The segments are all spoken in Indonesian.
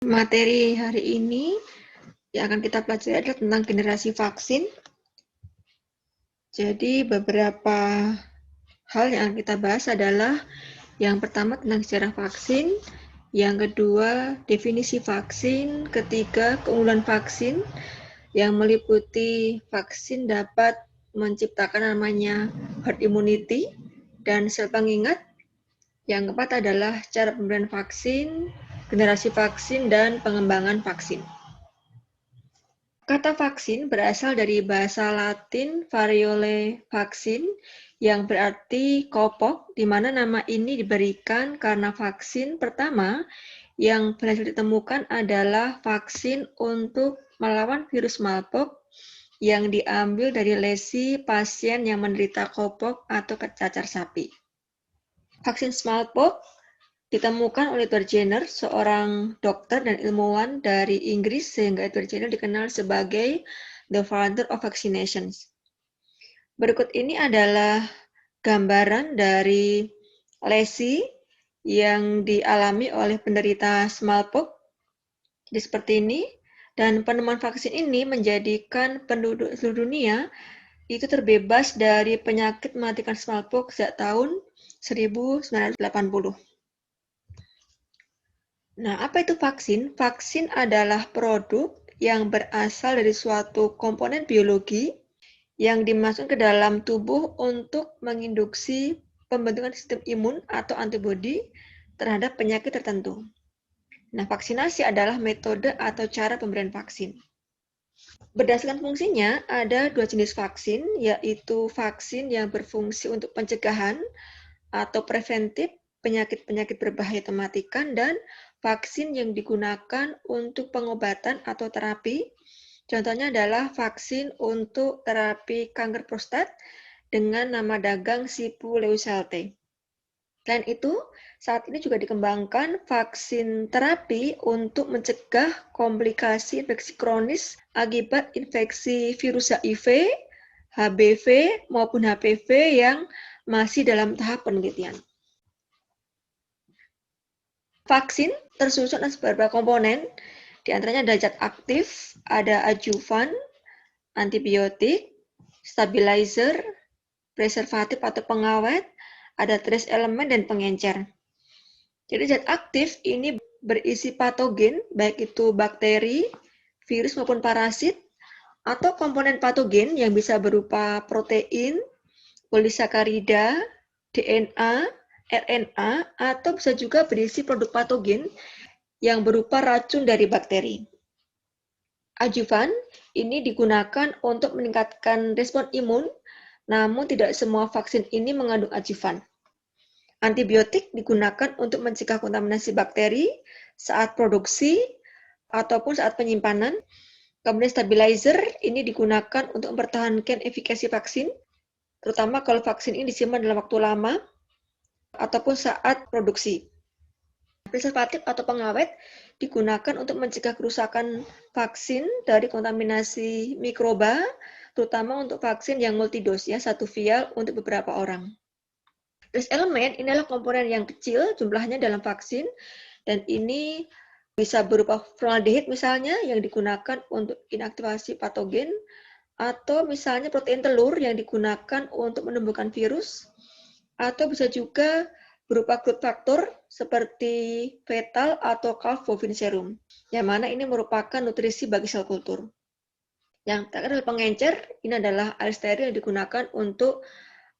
Materi hari ini yang akan kita pelajari adalah tentang generasi vaksin. Jadi beberapa hal yang kita bahas adalah yang pertama tentang sejarah vaksin, yang kedua definisi vaksin, ketiga keunggulan vaksin yang meliputi vaksin dapat menciptakan namanya herd immunity dan sel pengingat. Yang keempat adalah cara pemberian vaksin, generasi vaksin, dan pengembangan vaksin. Kata vaksin berasal dari bahasa Latin variole vaksin yang berarti kopok, di mana nama ini diberikan karena vaksin pertama yang berhasil ditemukan adalah vaksin untuk melawan virus smallpox yang diambil dari lesi pasien yang menderita kopok atau cacar sapi. Vaksin smallpox ditemukan oleh Edward Jenner, seorang dokter dan ilmuwan dari Inggris, sehingga Edward Jenner dikenal sebagai the father of vaccinations. Berikut ini adalah gambaran dari lesi yang dialami oleh penderita smallpox. Jadi seperti ini, dan penemuan vaksin ini menjadikan penduduk seluruh dunia itu terbebas dari penyakit mematikan smallpox sejak tahun 1980. Nah, apa itu vaksin? Vaksin adalah produk yang berasal dari suatu komponen biologi yang dimasukkan ke dalam tubuh untuk menginduksi pembentukan sistem imun atau antibodi terhadap penyakit tertentu. Nah, vaksinasi adalah metode atau cara pemberian vaksin. Berdasarkan fungsinya, ada dua jenis vaksin, yaitu vaksin yang berfungsi untuk pencegahan atau preventif penyakit-penyakit berbahaya atau mematikan, dan vaksin yang digunakan untuk pengobatan atau terapi. Contohnya adalah vaksin untuk terapi kanker prostat dengan nama dagang Sipuleucel-T. Selain itu, saat ini juga dikembangkan vaksin terapi untuk mencegah komplikasi infeksi kronis akibat infeksi virus HIV, HBV, maupun HPV yang masih dalam tahap penelitian. Vaksin tersusun atas beberapa komponen, di antaranya ada zat aktif, ada adjuvan, antibiotik, stabilizer, preservatif atau pengawet, ada trace elemen, dan pengencer. Jadi zat aktif ini berisi patogen, baik itu bakteri, virus maupun parasit, atau komponen patogen yang bisa berupa protein, polisakarida, DNA, RNA, atau bisa juga berisi produk patogen yang berupa racun dari bakteri. Adjuvan ini digunakan untuk meningkatkan respon imun, namun tidak semua vaksin ini mengandung adjuvan. Antibiotik digunakan untuk mencegah kontaminasi bakteri saat produksi ataupun saat penyimpanan. Kemudian stabilizer ini digunakan untuk mempertahankan efikasi vaksin, terutama kalau vaksin ini disimpan dalam waktu lama ataupun saat produksi. Preservatif atau pengawet digunakan untuk mencegah kerusakan vaksin dari kontaminasi mikroba, terutama untuk vaksin yang multidos, satu vial untuk beberapa orang. Trace elemen ini adalah komponen yang kecil jumlahnya dalam vaksin, dan ini bisa berupa formaldehid misalnya yang digunakan untuk inaktivasi patogen, atau misalnya protein telur yang digunakan untuk menumbuhkan virus, atau bisa juga berupa growth factor seperti fetal atau calf bovine serum, yang mana ini merupakan nutrisi bagi sel kultur. Yang terakhir adalah pengencer, ini adalah air steril yang digunakan untuk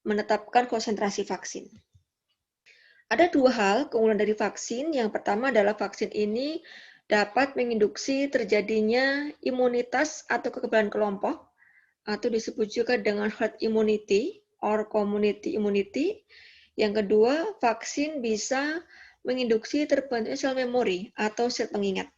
menetapkan konsentrasi vaksin. Ada dua hal keunggulan dari vaksin. Yang pertama adalah vaksin ini dapat menginduksi terjadinya imunitas atau kekebalan kelompok, atau disebut juga dengan herd immunity or community immunity. Yang kedua, vaksin bisa menginduksi terbentuknya sel memori atau sel pengingat.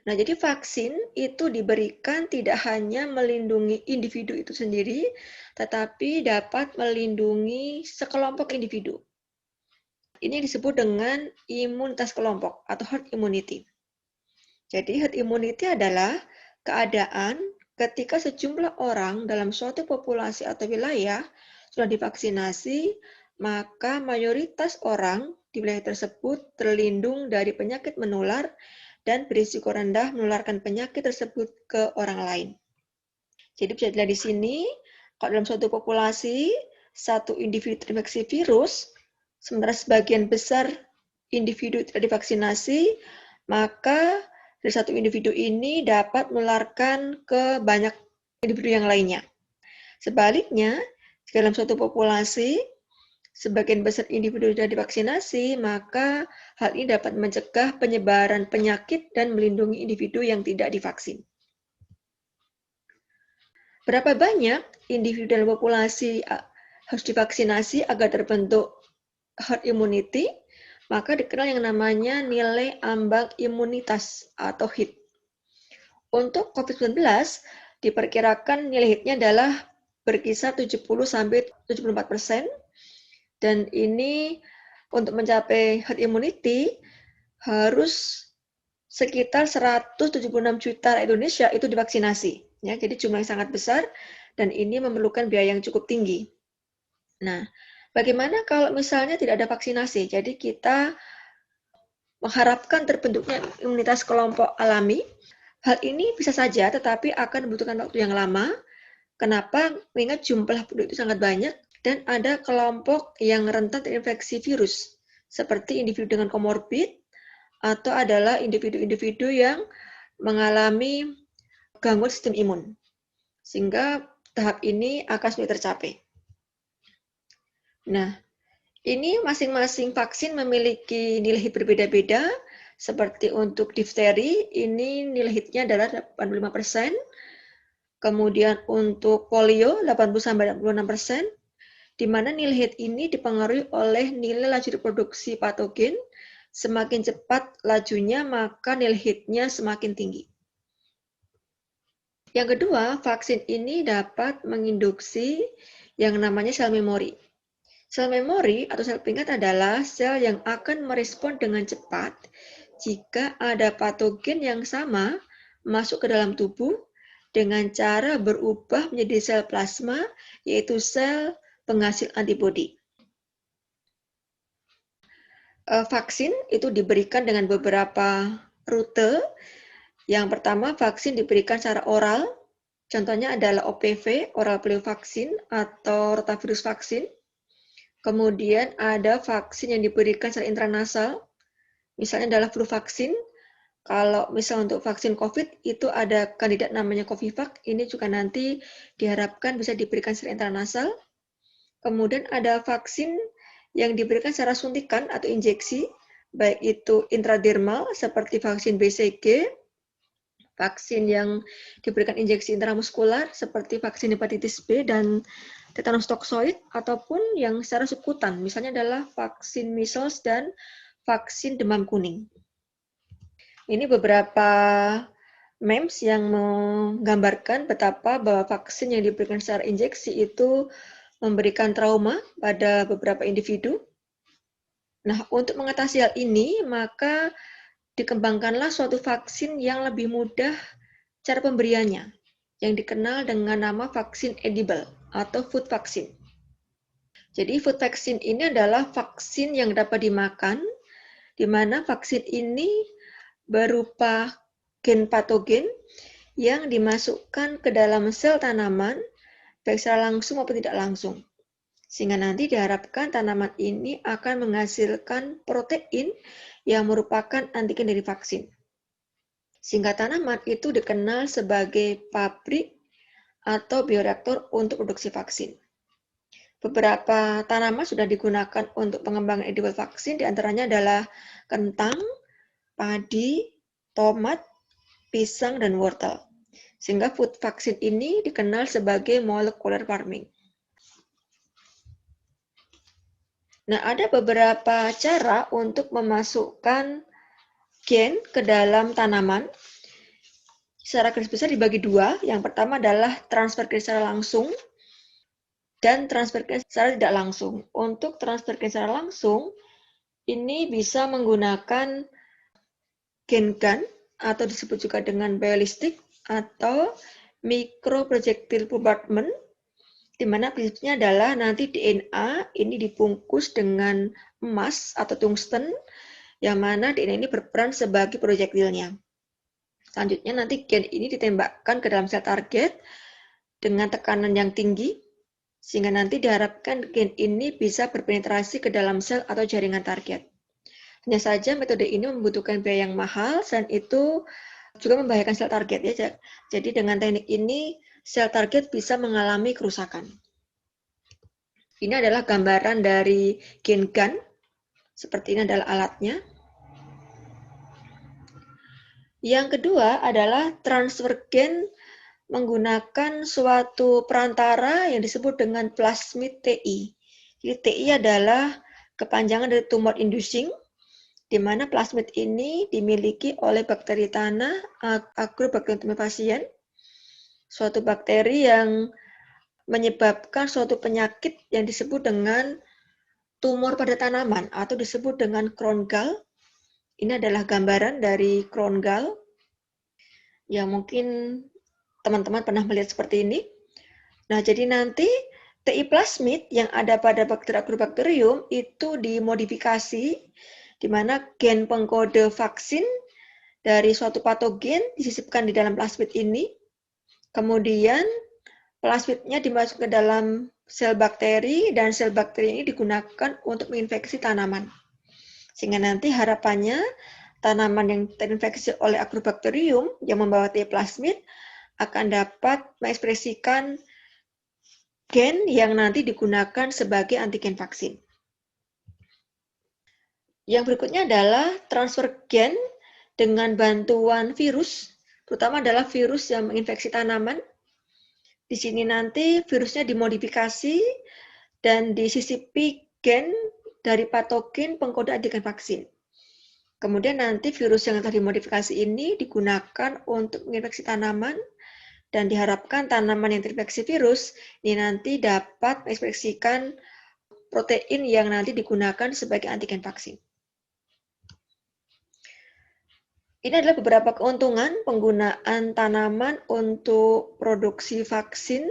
Nah, jadi vaksin itu diberikan tidak hanya melindungi individu itu sendiri, tetapi dapat melindungi sekelompok individu. Ini disebut dengan imunitas kelompok atau herd immunity. Jadi herd immunity adalah keadaan ketika sejumlah orang dalam suatu populasi atau wilayah sudah divaksinasi, maka mayoritas orang di wilayah tersebut terlindung dari penyakit menular dan berisiko rendah menularkan penyakit tersebut ke orang lain. Jadi bisa dilihat di sini, kalau dalam suatu populasi, satu individu terinfeksi virus, sementara sebagian besar individu tidak divaksinasi, maka dari satu individu ini dapat menularkan ke banyak individu yang lainnya. Sebaliknya, jika dalam suatu populasi, sebagian besar individu sudah divaksinasi, maka hal ini dapat mencegah penyebaran penyakit dan melindungi individu yang tidak divaksin. Berapa banyak individu dalam populasi harus divaksinasi agar terbentuk herd immunity? Maka dikenal yang namanya nilai ambang imunitas atau HIT. Untuk COVID-19, diperkirakan nilai HIT-nya adalah berkisar 70-74%, dan ini untuk mencapai herd immunity harus sekitar 176 juta Indonesia itu divaksinasi. Ya, jadi jumlah yang sangat besar dan ini memerlukan biaya yang cukup tinggi. Nah, bagaimana kalau misalnya tidak ada vaksinasi? Jadi kita mengharapkan terbentuknya imunitas kelompok alami. Hal ini bisa saja, tetapi akan membutuhkan waktu yang lama. Kenapa? Mengingat jumlah penduduk itu sangat banyak dan ada kelompok yang rentan terinfeksi virus, seperti individu dengan komorbid atau adalah individu-individu yang mengalami gangguan sistem imun. Sehingga tahap ini akan sulit tercapai. Nah, ini masing-masing vaksin memiliki nilai HIT berbeda-beda. Seperti untuk difteri, ini nilai HIT-nya adalah 85%. Kemudian untuk polio, 80-86%, di mana nilai HIT ini dipengaruhi oleh nilai laju reproduksi patogen. Semakin cepat lajunya, maka nilai HIT-nya semakin tinggi. Yang kedua, vaksin ini dapat menginduksi yang namanya sel memori. Sel memori atau sel pengingat adalah sel yang akan merespon dengan cepat jika ada patogen yang sama masuk ke dalam tubuh dengan cara berubah menjadi sel plasma, yaitu sel penghasil antibodi. Vaksin itu diberikan dengan beberapa rute. Yang pertama, vaksin diberikan secara oral. Contohnya adalah OPV, oral polio vaksin, atau rotavirus vaksin. Kemudian ada vaksin yang diberikan secara intranasal, misalnya adalah flu vaksin. Kalau misal untuk vaksin COVID, itu ada kandidat namanya Covivac, ini juga nanti diharapkan bisa diberikan secara intranasal. Kemudian ada vaksin yang diberikan secara suntikan atau injeksi, baik itu intradermal seperti vaksin BCG, vaksin yang diberikan injeksi intramuskular seperti vaksin hepatitis B dan tetanus toksoid, ataupun yang secara subkutan, misalnya adalah vaksin measles dan vaksin demam kuning. Ini beberapa memes yang menggambarkan betapa bahwa vaksin yang diberikan secara injeksi itu memberikan trauma pada beberapa individu. Nah, untuk mengatasi hal ini, maka dikembangkanlah suatu vaksin yang lebih mudah cara pemberiannya, yang dikenal dengan nama vaksin edible atau food vaksin. Jadi food vaksin ini adalah vaksin yang dapat dimakan, di mana vaksin ini berupa gen patogen yang dimasukkan ke dalam sel tanaman, baik secara langsung maupun tidak langsung. Sehingga nanti diharapkan tanaman ini akan menghasilkan protein yang merupakan antigen dari vaksin. Sehingga tanaman itu dikenal sebagai pabrik atau bioreaktor untuk produksi vaksin. Beberapa tanaman sudah digunakan untuk pengembangan edible vaksin, diantaranya adalah kentang, padi, tomat, pisang, dan wortel. Sehingga food vaksin ini dikenal sebagai molecular farming. Nah, ada beberapa cara untuk memasukkan gen ke dalam tanaman. Secara garis besar dibagi dua. Yang pertama adalah transfer gen secara langsung dan transfer gen secara tidak langsung. Untuk transfer gen secara langsung, ini bisa menggunakan gen gun atau disebut juga dengan ballistic atau microprojectile bombardment. di mana prinsipnya adalah nanti DNA ini dibungkus dengan emas atau tungsten, yang mana DNA ini berperan sebagai projektilnya. Selanjutnya nanti gen ini ditembakkan ke dalam sel target dengan tekanan yang tinggi, sehingga nanti diharapkan gen ini bisa berpenetrasi ke dalam sel atau jaringan target. Hanya saja metode ini membutuhkan biaya yang mahal, dan itu juga membahayakan sel target ya. Jadi dengan teknik ini sel target bisa mengalami kerusakan. Ini adalah gambaran dari gen GAN. Seperti ini adalah alatnya. Yang kedua adalah transfer gen menggunakan suatu perantara yang disebut dengan plasmid TI. Jadi TI adalah kepanjangan dari tumor inducing, di mana plasmid ini dimiliki oleh bakteri tanah Agrobacterium tumefaciens, suatu bakteri yang menyebabkan suatu penyakit yang disebut dengan tumor pada tanaman atau disebut dengan crown gall. Ini adalah gambaran dari crown gall yang mungkin teman-teman pernah melihat seperti ini. Nah, jadi nanti TI plasmid yang ada pada bakteri Agrobacterium itu dimodifikasi, di mana gen pengkode vaksin dari suatu patogen disisipkan di dalam plasmid ini. Kemudian plasmidnya dimasukkan ke dalam sel bakteri, dan sel bakteri ini digunakan untuk menginfeksi tanaman. Sehingga nanti harapannya tanaman yang terinfeksi oleh Agrobacterium yang membawa TI plasmid akan dapat mengekspresikan gen yang nanti digunakan sebagai antigen vaksin. Yang berikutnya adalah transfer gen dengan bantuan virus, terutama adalah virus yang menginfeksi tanaman. Di sini nanti virusnya dimodifikasi dan disisipi gen dari patogen pengkode antigen vaksin. Kemudian nanti virus yang telah dimodifikasi ini digunakan untuk menginfeksi tanaman, dan diharapkan tanaman yang terinfeksi virus ini nanti dapat mengekspresikan protein yang nanti digunakan sebagai antigen vaksin. Ini adalah beberapa keuntungan penggunaan tanaman untuk produksi vaksin.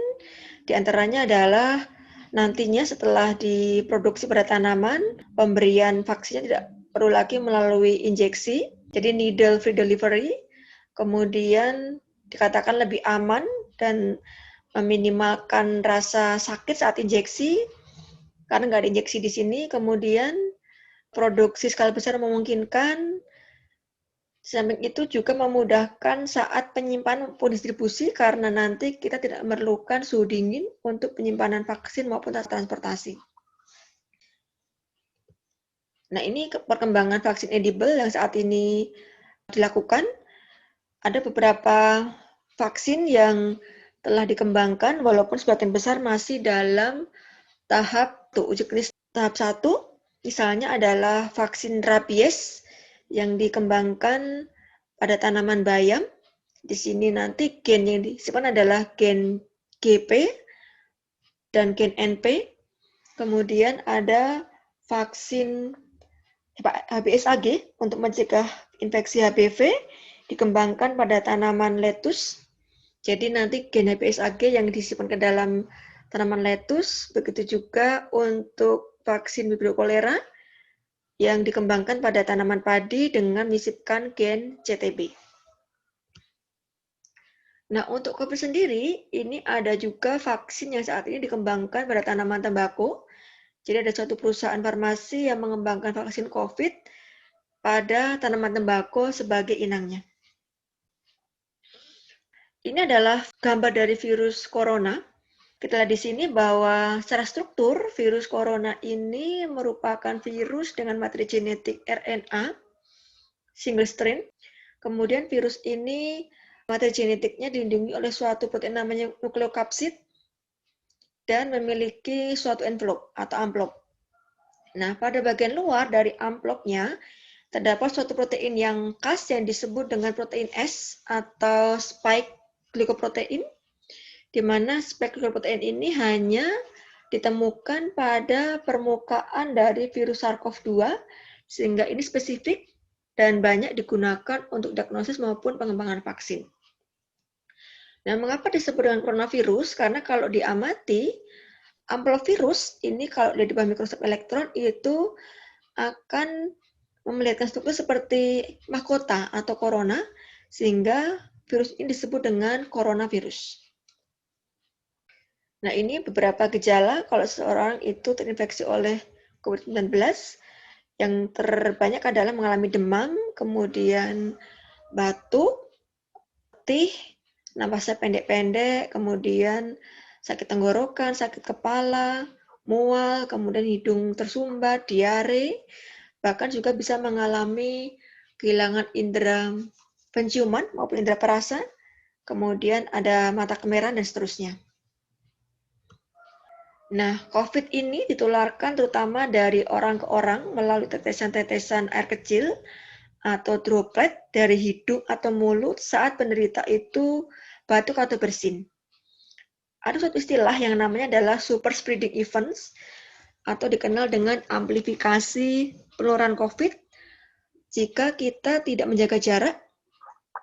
Di antaranya adalah nantinya setelah diproduksi pada tanaman, pemberian vaksinnya tidak perlu lagi melalui injeksi, jadi needle free delivery. Kemudian dikatakan lebih aman dan meminimalkan rasa sakit saat injeksi, karena nggak ada injeksi di sini. Kemudian produksi skala besar memungkinkan. Samping itu juga memudahkan saat penyimpanan maupun distribusi, karena nanti kita tidak memerlukan suhu dingin untuk penyimpanan vaksin maupun transportasi. Nah, ini perkembangan vaksin edible yang saat ini dilakukan. Ada beberapa vaksin yang telah dikembangkan walaupun sebagian besar masih dalam tahap uji klinis tahap 1. Misalnya adalah vaksin rabies yang dikembangkan pada tanaman bayam. Di sini nanti gen yang disimpan adalah gen GP dan gen NP. Kemudian ada vaksin HBsAg untuk mencegah infeksi HBV, dikembangkan pada tanaman lettuce. Jadi nanti gen HBsAg yang disimpan ke dalam tanaman lettuce, begitu juga untuk vaksin Vibrio cholera yang dikembangkan pada tanaman padi dengan menyisipkan gen CTB. Nah, untuk COVID sendiri, ini ada juga vaksin yang saat ini dikembangkan pada tanaman tembakau. Jadi ada suatu perusahaan farmasi yang mengembangkan vaksin COVID pada tanaman tembakau sebagai inangnya. Ini adalah gambar dari virus corona. Kita lihat di sini bahwa secara struktur virus corona ini merupakan virus dengan materi genetik RNA single strain. Kemudian virus ini materi genetiknya dilindungi oleh suatu protein namanya nukleokapsid dan memiliki suatu envelope atau amplop. Nah, pada bagian luar dari amplopnya terdapat suatu protein yang khas yang disebut dengan protein S atau spike glycoprotein, di mana spike glycoprotein ini hanya ditemukan pada permukaan dari virus SARS-CoV-2, sehingga ini spesifik dan banyak digunakan untuk diagnosis maupun pengembangan vaksin. Nah, mengapa disebut dengan coronavirus? Karena kalau diamati, amplop virus ini kalau di bawah mikroskop elektron itu akan memperlihatkan struktur seperti mahkota atau corona, sehingga virus ini disebut dengan coronavirus. Nah, ini beberapa gejala kalau seseorang itu terinfeksi oleh COVID-19. Yang terbanyak adalah mengalami demam, kemudian batuk, letih, napasnya pendek-pendek, kemudian sakit tenggorokan, sakit kepala, mual, kemudian hidung tersumbat, diare, bahkan juga bisa mengalami kehilangan indera penciuman maupun indera perasa, kemudian ada mata kemerahan dan seterusnya. Nah, COVID ini ditularkan terutama dari orang ke orang melalui tetesan-tetesan air kecil atau droplet dari hidung atau mulut saat penderita itu batuk atau bersin. Ada suatu istilah yang namanya adalah super spreading events atau dikenal dengan amplifikasi penularan COVID jika kita tidak menjaga jarak.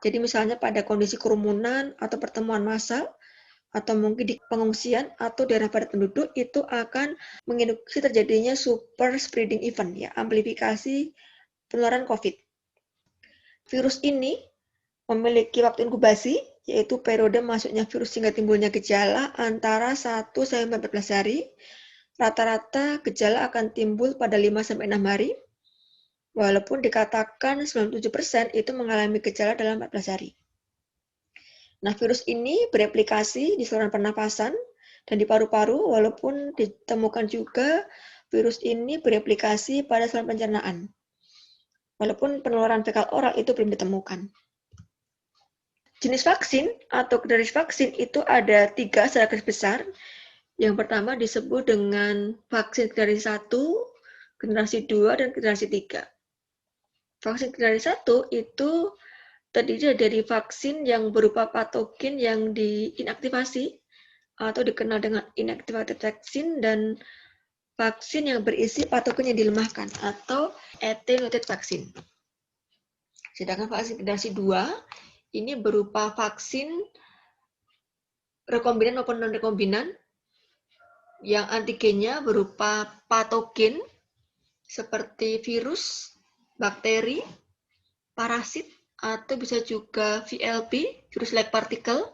Jadi misalnya pada kondisi kerumunan atau pertemuan massal, atau mungkin di pengungsian atau daerah padat penduduk itu akan menginduksi terjadinya super spreading event, ya, amplifikasi penularan COVID. Virus ini memiliki waktu inkubasi, yaitu periode masuknya virus hingga timbulnya gejala antara 1-14 hari. Rata-rata gejala akan timbul pada 5-6 hari, walaupun dikatakan 97% itu mengalami gejala dalam 14 hari. Nah, virus ini bereplikasi di saluran pernapasan dan di paru-paru, walaupun ditemukan juga virus ini bereplikasi pada saluran pencernaan. Walaupun penularan fekal oral itu belum ditemukan. Jenis vaksin atau generasi vaksin itu ada 3 secara garis besar. Yang pertama disebut dengan vaksin generasi 1, generasi 2, dan generasi 3. Vaksin generasi 1 itu terdiri dari vaksin yang berupa patogen yang diinaktivasi atau dikenal dengan inactivated vaccine, dan vaksin yang berisi patogen yang dilemahkan atau attenuated vaccine. Sedangkan vaksin generasi 2 ini berupa vaksin rekombinan maupun non-rekombinan yang antigennya berupa patogen seperti virus, bakteri, parasit, atau bisa juga VLP, virus-like particle.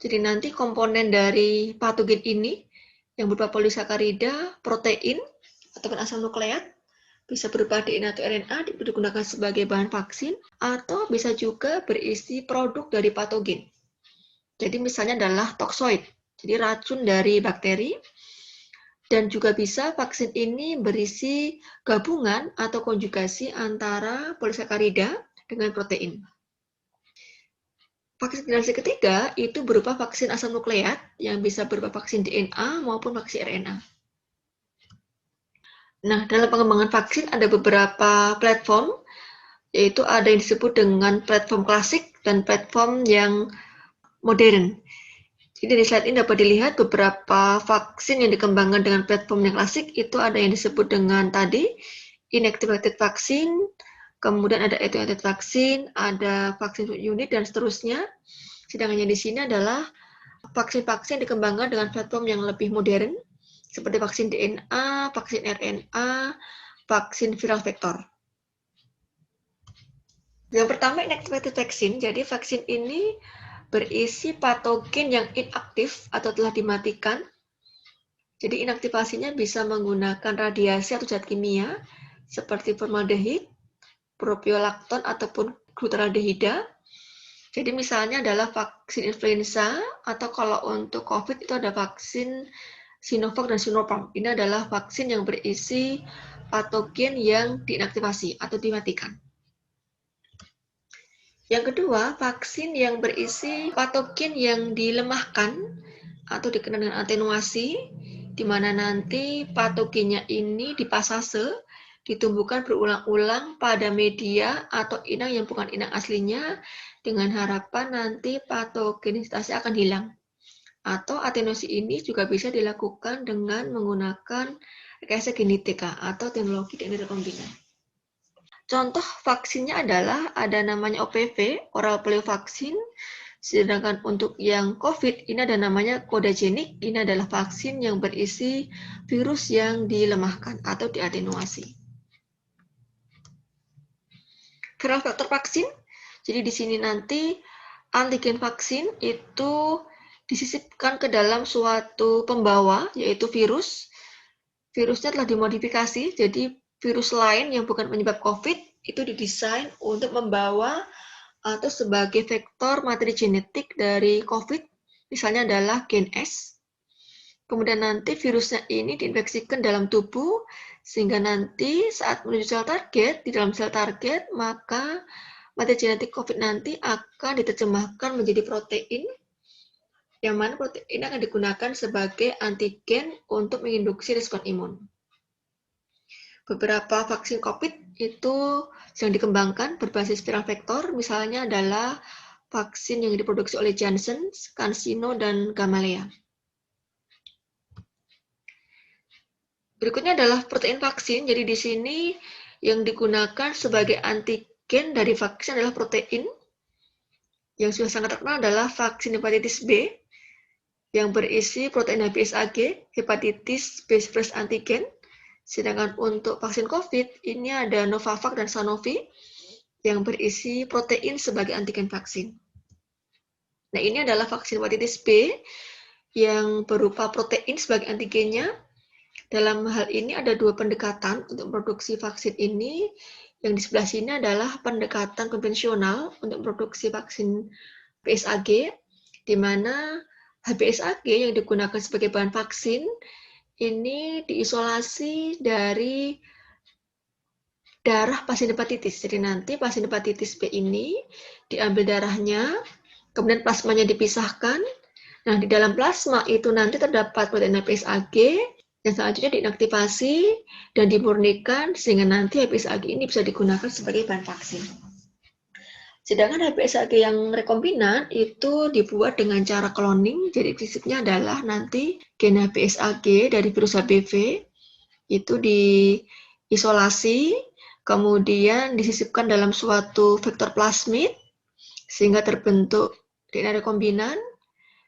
Jadi nanti komponen dari patogen ini yang berupa polisakarida, protein, ataupun asam nukleat, bisa berupa DNA atau RNA digunakan sebagai bahan vaksin, atau bisa juga berisi produk dari patogen. Jadi misalnya adalah toksoid, jadi racun dari bakteri, dan juga bisa vaksin ini berisi gabungan atau konjugasi antara polisakarida dengan protein. Vaksin generasi ketiga itu berupa vaksin asam nukleat yang bisa berupa vaksin DNA maupun vaksin RNA. Nah, dalam pengembangan vaksin ada beberapa platform, yaitu ada yang disebut dengan platform klasik dan platform yang modern. Jadi di slide ini dapat dilihat beberapa vaksin yang dikembangkan dengan platform yang klasik, itu ada yang disebut dengan tadi inactivated vaccine, kemudian ada attenuated vaccine, ada vaksin unit, dan seterusnya. Sedangkan yang di sini adalah vaksin-vaksin dikembangkan dengan platform yang lebih modern, seperti vaksin DNA, vaksin RNA, vaksin viral vektor. Yang pertama inactivated vaccine, jadi vaksin ini berisi patogen yang inaktif atau telah dimatikan. Jadi inaktivasinya bisa menggunakan radiasi atau zat kimia seperti formaldehid, propiolakton, ataupun glutardehida. Jadi misalnya adalah vaksin influenza, atau kalau untuk COVID itu ada vaksin Sinovac dan Sinopharm. Ini adalah vaksin yang berisi patogen yang diinaktivasi atau dimatikan. Yang kedua, vaksin yang berisi patogen yang dilemahkan atau dikenal dengan atenuasi, di mana nanti patogennya ini dipasase, ditumbuhkan berulang-ulang pada media atau inang yang bukan inang aslinya, dengan harapan nanti patogenitasnya akan hilang. Atau atenuasi ini juga bisa dilakukan dengan menggunakan rekayasa genetika atau teknologi DNA rekombinan. Contoh vaksinnya adalah ada namanya OPV, oral polio vaccine, Sedangkan untuk yang COVID, ini ada namanya kodagenik. Ini adalah vaksin yang berisi virus yang dilemahkan atau diatenuasi. Viral vektor vaksin, jadi di sini nanti antigen vaksin itu disisipkan ke dalam suatu pembawa, yaitu virus. Virusnya telah dimodifikasi, jadi virus lain yang bukan penyebab COVID itu didesain untuk membawa atau sebagai vektor materi genetik dari COVID, misalnya adalah gen S. Kemudian nanti virusnya ini diinfeksikan dalam tubuh, sehingga nanti saat menuju sel target, di dalam sel target, maka materi genetik COVID nanti akan diterjemahkan menjadi protein, yang mana protein ini akan digunakan sebagai antigen untuk menginduksi respon imun. Beberapa vaksin COVID itu yang dikembangkan berbasis viral vektor, misalnya adalah vaksin yang diproduksi oleh Janssen, CanSino, dan Gamaleya. Berikutnya adalah protein vaksin. Jadi di sini yang digunakan sebagai antigen dari vaksin adalah protein. Yang sudah sangat terkenal adalah vaksin hepatitis B yang berisi protein HBsAg, hepatitis B express antigen. Sedangkan untuk vaksin COVID, ini ada Novavax dan Sanofi yang berisi protein sebagai antigen vaksin. Nah, ini adalah vaksin hepatitis B yang berupa protein sebagai antigennya. Dalam hal ini ada dua pendekatan untuk produksi vaksin ini. Yang di sebelah sini adalah pendekatan konvensional untuk produksi vaksin HBsAg, di mana HBsAg yang digunakan sebagai bahan vaksin ini diisolasi dari darah pasien hepatitis. Jadi nanti pasien hepatitis B ini diambil darahnya, kemudian plasmanya dipisahkan. Nah, di dalam plasma itu nanti terdapat protein HBsAg yang selanjutnya diinaktivasi dan dimurnikan sehingga nanti HBsAg ini bisa digunakan sebagai bahan vaksin. Sedangkan HBsAg yang rekombinan itu dibuat dengan cara cloning, jadi prinsipnya adalah nanti gen HBsAg dari virus HBV itu diisolasi, kemudian disisipkan dalam suatu vektor plasmid, sehingga terbentuk DNA rekombinan.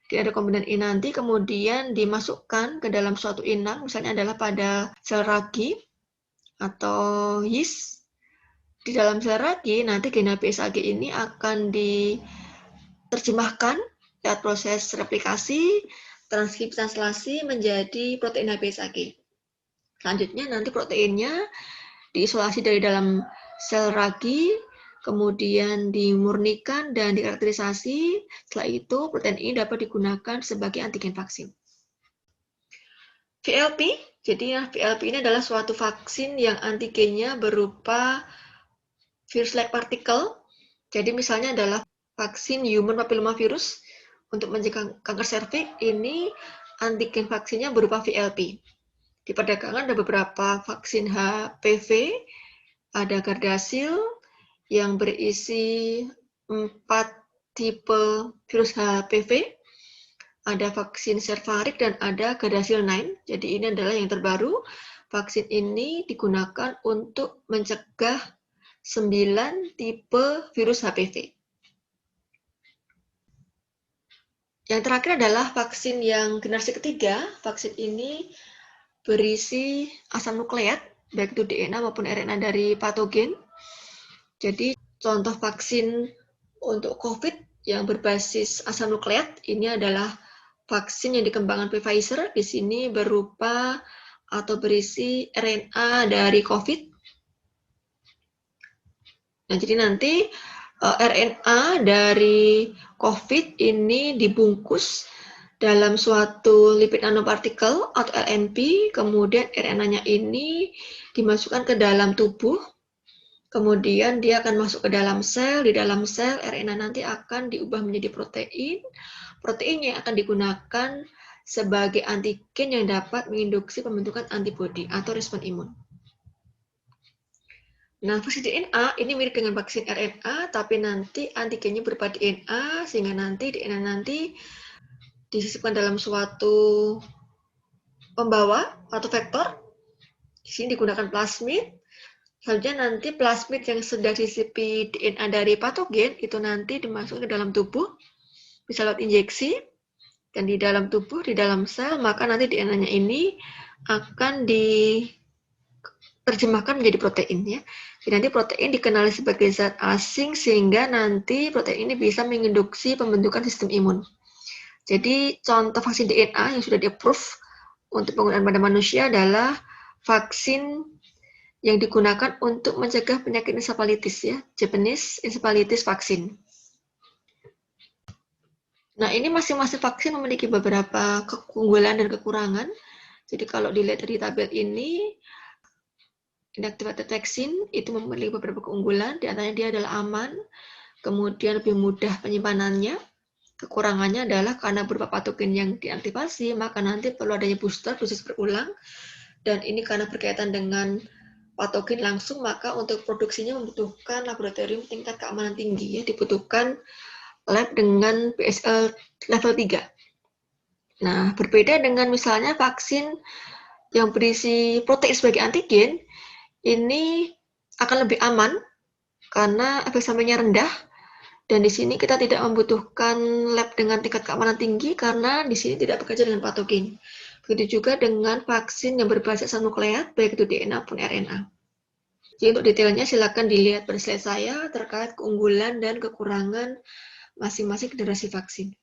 DNA rekombinan ini nanti kemudian dimasukkan ke dalam suatu inang, misalnya adalah pada sel ragi atau yeast. Di dalam sel ragi, nanti gen HBsAg ini akan diterjemahkan lewat proses replikasi, transkripsi, translasi menjadi protein HBsAg. Selanjutnya nanti proteinnya diisolasi dari dalam sel ragi, kemudian dimurnikan dan dikarakterisasi. Setelah itu, protein ini dapat digunakan sebagai antigen vaksin. VLP, jadi VLP ini adalah suatu vaksin yang antigennya berupa virus-like particle. Jadi misalnya adalah vaksin human papillomavirus untuk mencegah kanker serviks, ini antigen vaksinnya berupa VLP. Di perdagangan ada beberapa vaksin HPV, ada Gardasil yang berisi 4 tipe virus HPV, ada vaksin Cervarix dan ada Gardasil 9. Jadi ini adalah yang terbaru. Vaksin ini digunakan untuk mencegah 9 tipe virus HPV. Yang terakhir adalah vaksin yang generasi ketiga. Vaksin ini berisi asam nukleat, baik itu DNA maupun RNA dari patogen. Jadi contoh vaksin untuk COVID yang berbasis asam nukleat ini adalah vaksin yang dikembangkan Pfizer. Di sini berupa atau berisi RNA dari COVID. Nah, jadi nanti RNA dari COVID ini dibungkus dalam suatu lipid nanopartikel atau LNP, kemudian RNA-nya ini dimasukkan ke dalam tubuh, kemudian dia akan masuk ke dalam sel, di dalam sel RNA nanti akan diubah menjadi protein, proteinnya akan digunakan sebagai antigen yang dapat menginduksi pembentukan antibodi atau respon imun. Nah, vaksin DNA ini mirip dengan vaksin RNA, tapi nanti antigennya berupa DNA, sehingga nanti DNA nanti disisipkan dalam suatu pembawa atau vektor. Di sini digunakan plasmid. Selanjutnya nanti plasmid yang sedang disisipi DNA dari patogen itu nanti dimasukkan ke dalam tubuh. bisa lewat injeksi, dan di dalam tubuh, di dalam sel, maka nanti DNA-nya ini akan diterjemahkan menjadi protein ya. Jadi nanti protein dikenali sebagai zat asing sehingga nanti protein ini bisa menginduksi pembentukan sistem imun. Jadi contoh vaksin DNA yang sudah di-approve untuk penggunaan pada manusia adalah vaksin yang digunakan untuk mencegah penyakit encephalitis ya, Japanese encephalitis vaksin. Nah, ini masing-masing vaksin memiliki beberapa keunggulan dan kekurangan. Jadi kalau dilihat dari tabel ini, inactivated vaccine itu memiliki beberapa keunggulan, di antaranya dia adalah aman, kemudian lebih mudah penyimpanannya. Kekurangannya adalah karena berupa patogen yang diaktifasi, maka nanti perlu adanya booster, dosis berulang, dan ini karena berkaitan dengan patogen langsung, maka untuk produksinya membutuhkan laboratorium tingkat keamanan tinggi, ya, dibutuhkan lab dengan BSL level 3. Nah, berbeda dengan misalnya vaksin yang berisi protein sebagai antigen, ini akan lebih aman karena efek sampingnya rendah, dan di sini kita tidak membutuhkan lab dengan tingkat keamanan tinggi karena di sini tidak bekerja dengan patogen. Begitu juga dengan vaksin yang berbasis asam nukleat, baik itu DNA maupun RNA. Jadi untuk detailnya silakan dilihat pada slide saya terkait keunggulan dan kekurangan masing-masing generasi vaksin.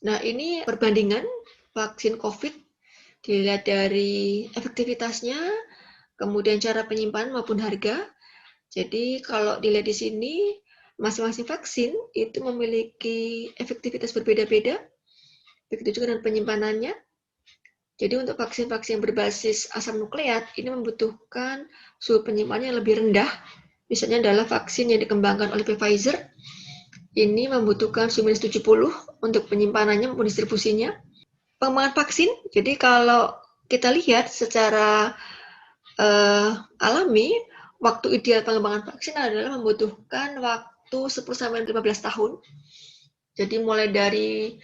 Nah, ini perbandingan vaksin COVID dilihat dari efektivitasnya, kemudian cara penyimpanan maupun harga. Jadi kalau dilihat di sini, masing-masing vaksin itu memiliki efektivitas berbeda-beda, begitu juga dengan penyimpanannya. Jadi untuk vaksin-vaksin yang berbasis asam nukleat, ini membutuhkan suhu penyimpanan yang lebih rendah. Misalnya adalah vaksin yang dikembangkan oleh Pfizer, ini membutuhkan suhu minus 70 untuk penyimpanannya maupun distribusinya. Pengembangan vaksin, jadi kalau kita lihat secara alami, waktu ideal pengembangan vaksin adalah membutuhkan waktu 10-15 tahun. Jadi mulai dari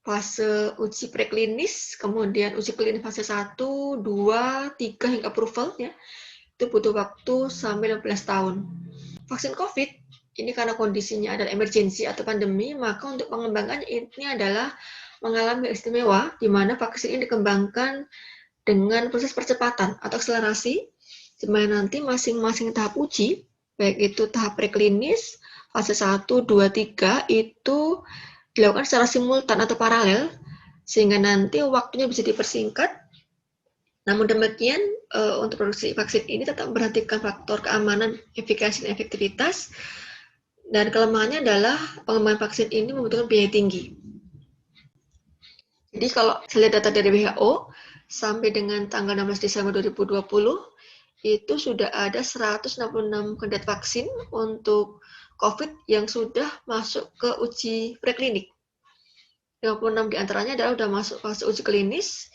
fase uji preklinis, kemudian uji klinis fase 1, 2, 3 hingga approval ya. Itu butuh waktu sampai 15 tahun. Vaksin COVID ini karena kondisinya adalah emergensi atau pandemi, maka untuk pengembangannya ini adalah mengalami istimewa di mana vaksin ini dikembangkan dengan proses percepatan atau akselerasi, di mana nanti masing-masing tahap uji, baik itu tahap preklinis, fase 1, 2, 3, itu dilakukan secara simultan atau paralel, sehingga nanti waktunya bisa dipersingkat. Namun demikian, untuk produksi vaksin ini tetap memperhatikan faktor keamanan, efikasi, dan efektivitas, dan kelemahannya adalah pengembangan vaksin ini membutuhkan biaya tinggi. Jadi kalau saya lihat data dari WHO, sampai dengan tanggal 16 Desember 2020, itu sudah ada 166 kandidat vaksin untuk COVID yang sudah masuk ke uji preklinik. 56 diantaranya adalah sudah masuk fase uji klinis,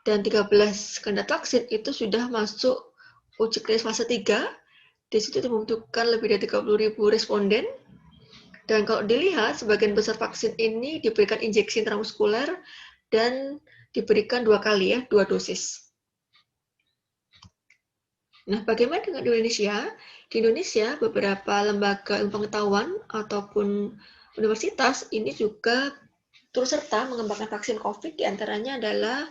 dan 13 kandidat vaksin itu sudah masuk uji klinis fase 3. Di situ membutuhkan lebih dari 30.000 responden. Dan kalau dilihat, sebagian besar vaksin ini diberikan injeksi intramuskuler dan diberikan 2 kali ya, 2 dosis. Nah, bagaimana dengan Indonesia? Di Indonesia, beberapa lembaga ilmu pengetahuan ataupun universitas ini juga turut serta mengembangkan vaksin COVID, diantaranya adalah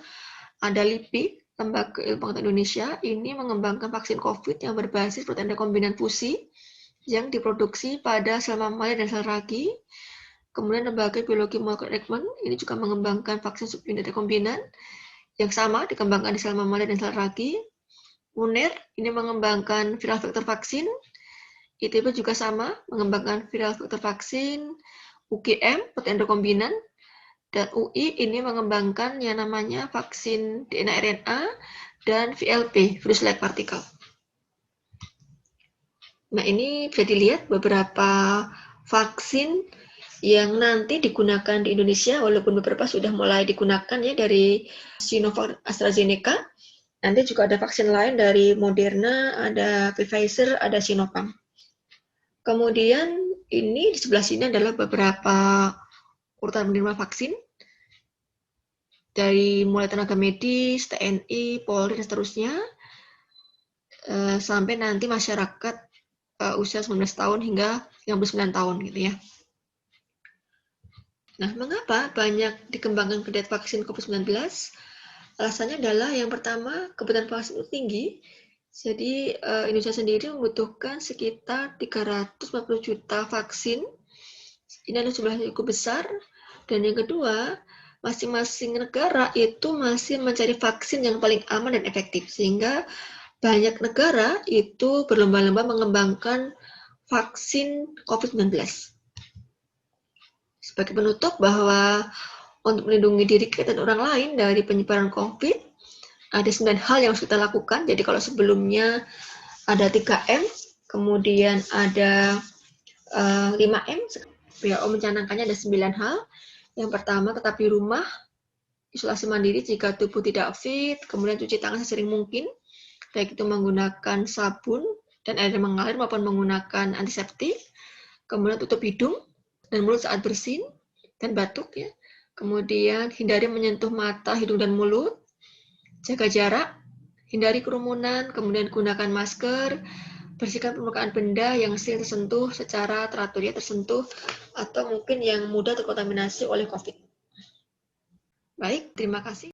ada LIPI, Lembaga Ilmu Pengetahuan Indonesia, ini mengembangkan vaksin COVID yang berbasis protein rekombinan fusi yang diproduksi pada sel mamalia dan sel ragi. Kemudian Lembaga Biologi Molekuler Eijkman ini juga mengembangkan vaksin subunit rekombinan yang sama dikembangkan di sel mamalia dan sel ragi. UNER ini mengembangkan viral vektor vaksin. ITB juga sama mengembangkan viral vektor vaksin. UGM protein rekombinan, dan UI ini mengembangkan yang namanya vaksin DNA RNA dan VLP, virus-like particle. Nah, ini bisa dilihat beberapa vaksin yang nanti digunakan di Indonesia, walaupun beberapa sudah mulai digunakan ya dari Sinovac, AstraZeneca. Nanti juga ada vaksin lain dari Moderna, ada Pfizer, ada Sinopharm. Kemudian ini di sebelah sini adalah beberapa urutan penerima vaksin dari mulai tenaga medis, TNI, Polri, dan seterusnya, sampai nanti masyarakat usia 19 tahun hingga 39 tahun gitu ya. Nah, mengapa banyak dikembangkan kandidat vaksin COVID-19? Alasannya adalah yang pertama, kebutuhan vaksin itu tinggi. Jadi, Indonesia sendiri membutuhkan sekitar 350 juta vaksin. Ini adalah jumlah yang cukup besar. Dan yang kedua, masing-masing negara itu masih mencari vaksin yang paling aman dan efektif. Sehingga banyak negara itu berlomba-lomba mengembangkan vaksin COVID-19. Sebagai penutup bahwa untuk melindungi diri kita dan orang lain dari penyebaran COVID, ada 9 hal yang harus kita lakukan. Jadi kalau sebelumnya ada 3M, kemudian ada 5M, WHO mencanangkannya ada 9 hal. Yang pertama, tetap di rumah, isolasi mandiri jika tubuh tidak fit, kemudian cuci tangan sesering mungkin, baik itu menggunakan sabun dan air mengalir maupun menggunakan antiseptik, kemudian tutup hidung dan mulut saat bersin dan batuk ya. Kemudian hindari menyentuh mata, hidung, dan mulut. Jaga jarak, hindari kerumunan, kemudian gunakan masker, bersihkan permukaan benda yang sering tersentuh secara teratur ya, tersentuh atau mungkin yang mudah terkontaminasi oleh COVID. Baik, terima kasih.